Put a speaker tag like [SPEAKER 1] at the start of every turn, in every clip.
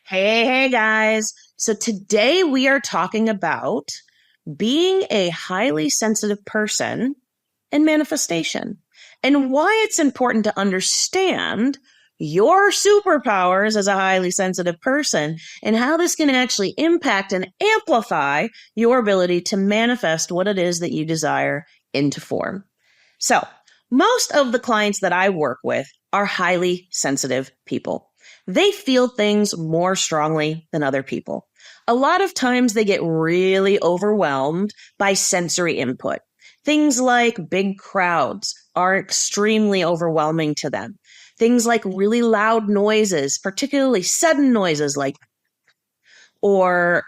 [SPEAKER 1] Hey, guys. So today we are talking about being a highly sensitive person and manifestation and why it's important to understand your superpowers as a highly sensitive person and how this can actually impact and amplify your ability to manifest what it is that you desire into form. So most of the clients that I work with are highly sensitive people. They feel things more strongly than other people. A lot of times they get really overwhelmed by sensory input. Things like big crowds are extremely overwhelming to them. Things like really loud noises, particularly sudden noises like or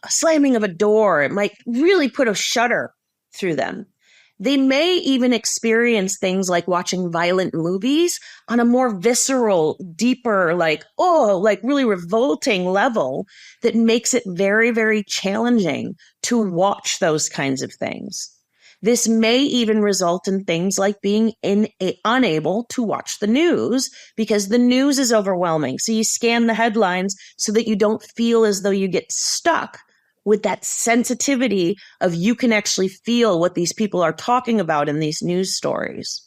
[SPEAKER 1] slamming of a door, it might really put a shudder through them. They may even experience things like watching violent movies on a more visceral, deeper, like really revolting level that makes it very, very challenging to watch those kinds of things. This may even result in things like being unable to watch the news because the news is overwhelming. So you scan the headlines so that you don't feel as though you get stuck with that sensitivity of you can actually feel what these people are talking about in these news stories.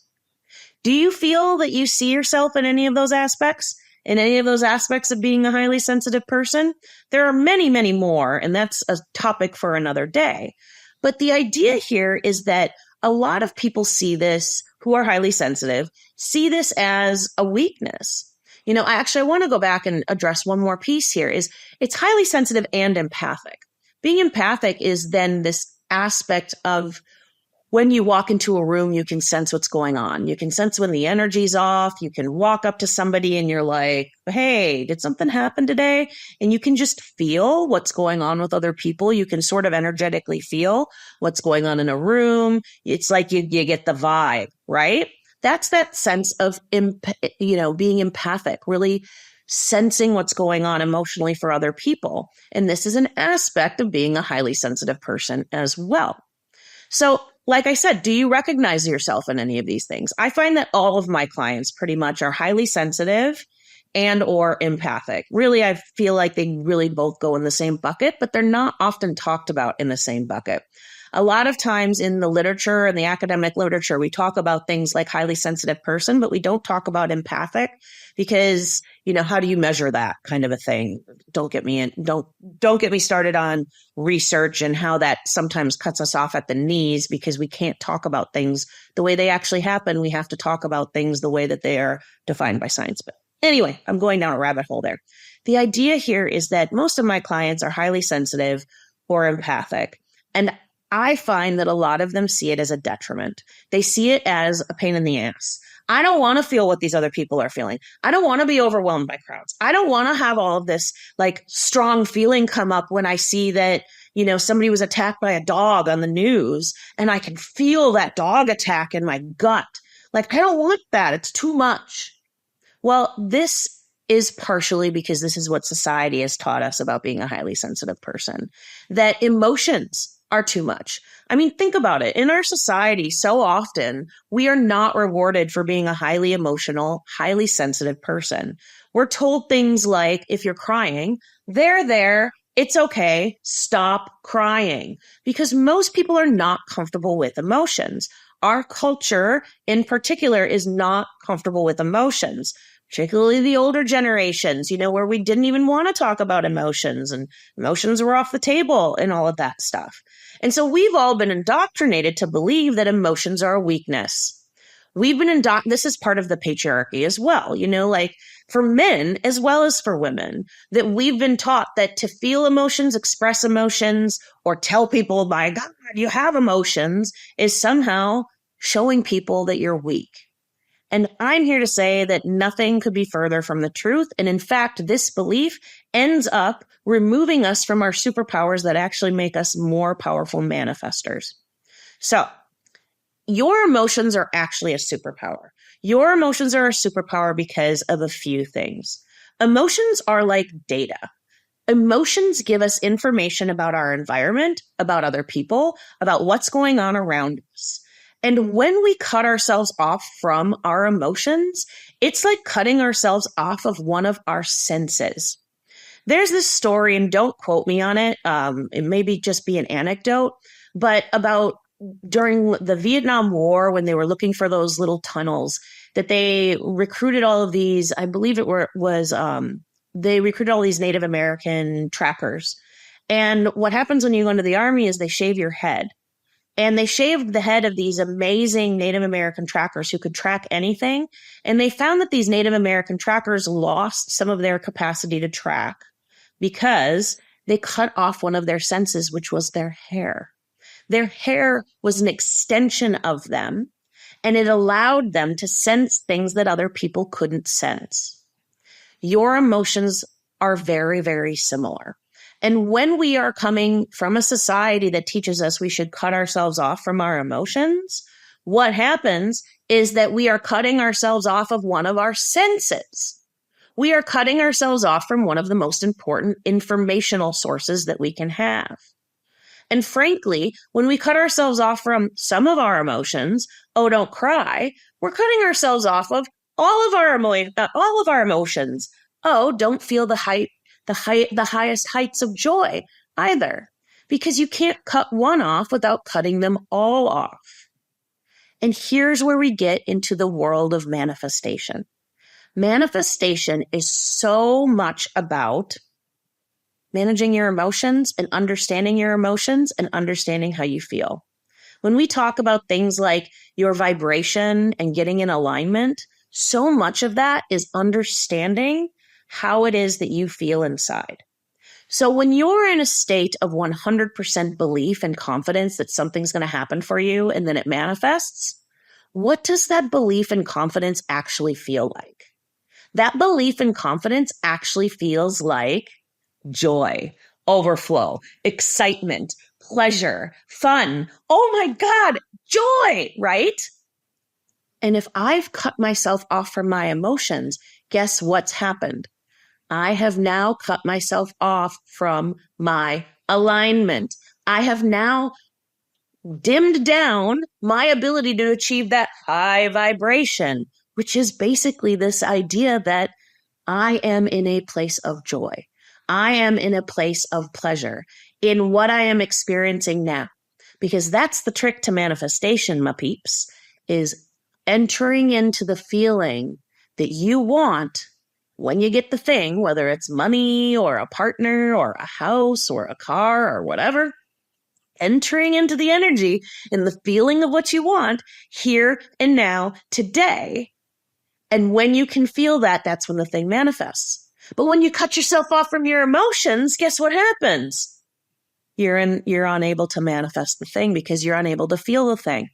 [SPEAKER 1] Do you feel that you see yourself in any of those aspects? In any of those aspects of being a highly sensitive person? There are many, many more, and that's a topic for another day. But the idea here is that a lot of people see this, who are highly sensitive, see this as a weakness. I want to go back and address one more piece here is it's highly sensitive and empathic. Being empathic is then this aspect of when you walk into a room, you can sense what's going on. You can sense when the energy's off. You can walk up to somebody and you're like, hey, did something happen today? And you can just feel what's going on with other people. You can sort of energetically feel what's going on in a room. It's like you get the vibe, right? That's that sense of, being empathic, really sensing what's going on emotionally for other people. And this is an aspect of being a highly sensitive person as well. So, like I said, do you recognize yourself in any of these things? I find that all of my clients pretty much are highly sensitive and or empathic. Really, I feel like they really both go in the same bucket, but they're not often talked about in the same bucket. A lot of times in the literature and the academic literature, we talk about things like highly sensitive person, but we don't talk about empathic because, how do you measure that kind of a thing? Don't get me started on research and how that sometimes cuts us off at the knees because we can't talk about things the way they actually happen. We have to talk about things the way that they are defined by science. But anyway, I'm going down a rabbit hole there. The idea here is that most of my clients are highly sensitive or empathic. And I find that a lot of them see it as a detriment. They see it as a pain in the ass. I don't want to feel what these other people are feeling. I don't want to be overwhelmed by crowds. I don't want to have all of this like strong feeling come up when I see that, somebody was attacked by a dog on the news and I can feel that dog attack in my gut. Like, I don't want that. It's too much. Well, this is partially because this is what society has taught us about being a highly sensitive person, that emotions are too much. I mean, think about it. In our society, so often we are not rewarded for being a highly emotional, highly sensitive person. We're told things like, if you're crying, there, it's okay, stop crying. Because most people are not comfortable with emotions. Our culture in particular is not comfortable with emotions, particularly the older generations, where we didn't even want to talk about emotions and emotions were off the table and all of that stuff. And so we've all been indoctrinated to believe that emotions are a weakness. We've been this is part of the patriarchy as well, like for men as well as for women, that we've been taught that to feel emotions, express emotions, or tell people, my God, you have emotions is somehow showing people that you're weak. And I'm here to say that nothing could be further from the truth. And in fact, this belief ends up removing us from our superpowers that actually make us more powerful manifestors. So your emotions are actually a superpower. Your emotions are a superpower because of a few things. Emotions are like data. Emotions give us information about our environment, about other people, about what's going on around us. And when we cut ourselves off from our emotions, it's like cutting ourselves off of one of our senses. There's this story, and don't quote me on it. It may be just be an anecdote, but about during the Vietnam War, when they were looking for those little tunnels, that they recruited all of these, I believe they recruited all these Native American trackers. And what happens when you go into the army is they shave your head. And they shaved the head of these amazing Native American trackers who could track anything. And they found that these Native American trackers lost some of their capacity to track because they cut off one of their senses, which was their hair. Their hair was an extension of them, and it allowed them to sense things that other people couldn't sense. Your emotions are very, very similar. And when we are coming from a society that teaches us we should cut ourselves off from our emotions, what happens is that we are cutting ourselves off of one of our senses. We are cutting ourselves off from one of the most important informational sources that we can have. And frankly, when we cut ourselves off from some of our emotions, oh, don't cry, we're cutting ourselves off of all of our emotions. Oh, don't feel the highest heights of joy either, because you can't cut one off without cutting them all off. And here's where we get into the world of manifestation. Manifestation is so much about managing your emotions and understanding your emotions and understanding how you feel. When we talk about things like your vibration and getting in alignment, so much of that is understanding how it is that you feel inside. So when you're in a state of 100% belief and confidence that something's going to happen for you and then it manifests, what does that belief and confidence actually feel like? That belief and confidence actually feels like joy, overflow, excitement, pleasure, fun. Oh my God, joy, right? And if I've cut myself off from my emotions, guess what's happened? I have now cut myself off from my alignment. I have now dimmed down my ability to achieve that high vibration, which is basically this idea that I am in a place of joy. I am in a place of pleasure in what I am experiencing now, because that's the trick to manifestation, my peeps, is entering into the feeling that you want when you get the thing, whether it's money or a partner or a house or a car or whatever, entering into the energy and the feeling of what you want here and now today. And when you can feel that, that's when the thing manifests. But when you cut yourself off from your emotions, guess what happens? You're unable to manifest the thing because you're unable to feel the thing.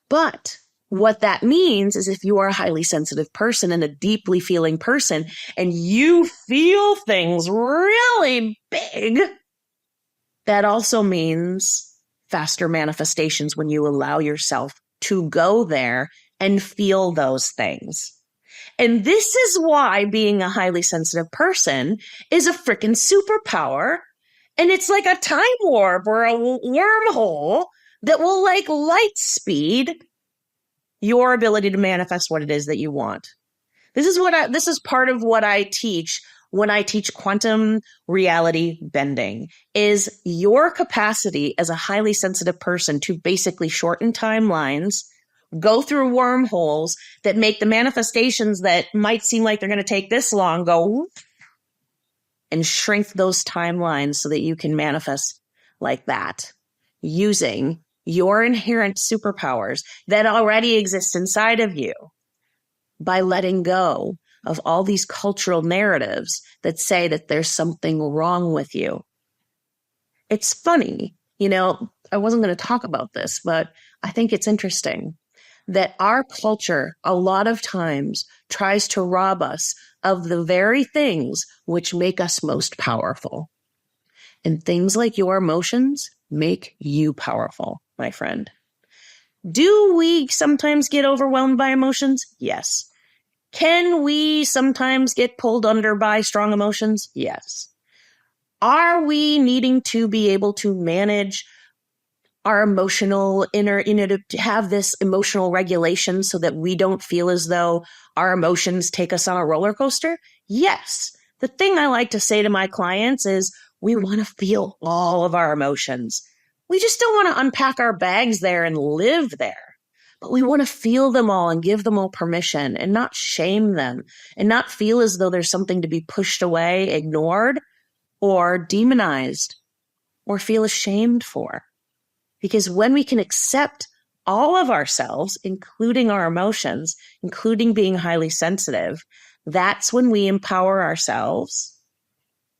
[SPEAKER 1] But what that means is if you are a highly sensitive person and a deeply feeling person and you feel things really big, that also means faster manifestations when you allow yourself to go there and feel those things. And this is why being a highly sensitive person is a freaking superpower. And it's like a time warp or a wormhole that will like light speed your ability to manifest what it is that you want. This is part of what I teach when I teach quantum reality bending, is your capacity as a highly sensitive person to basically shorten timelines, go through wormholes that make the manifestations that might seem like they're going to take this long go and shrink those timelines so that you can manifest like that using your inherent superpowers that already exist inside of you by letting go of all these cultural narratives that say that there's something wrong with you. It's funny, I wasn't going to talk about this, but I think it's interesting that our culture a lot of times tries to rob us of the very things which make us most powerful. And things like your emotions make you powerful, my friend. Do we sometimes get overwhelmed by emotions? Yes. Can we sometimes get pulled under by strong emotions? Yes. Are we needing to be able to manage our emotional to have this emotional regulation so that we don't feel as though our emotions take us on a roller coaster? Yes. The thing I like to say to my clients is we want to feel all of our emotions. We just don't want to unpack our bags there and live there. But we want to feel them all and give them all permission and not shame them and not feel as though there's something to be pushed away, ignored, or demonized or feel ashamed for. Because when we can accept all of ourselves, including our emotions, including being highly sensitive, that's when we empower ourselves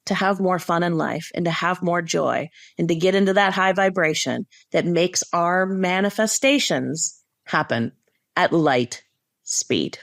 [SPEAKER 1] to have more fun in life and to have more joy and to get into that high vibration that makes our manifestations happen at light speed.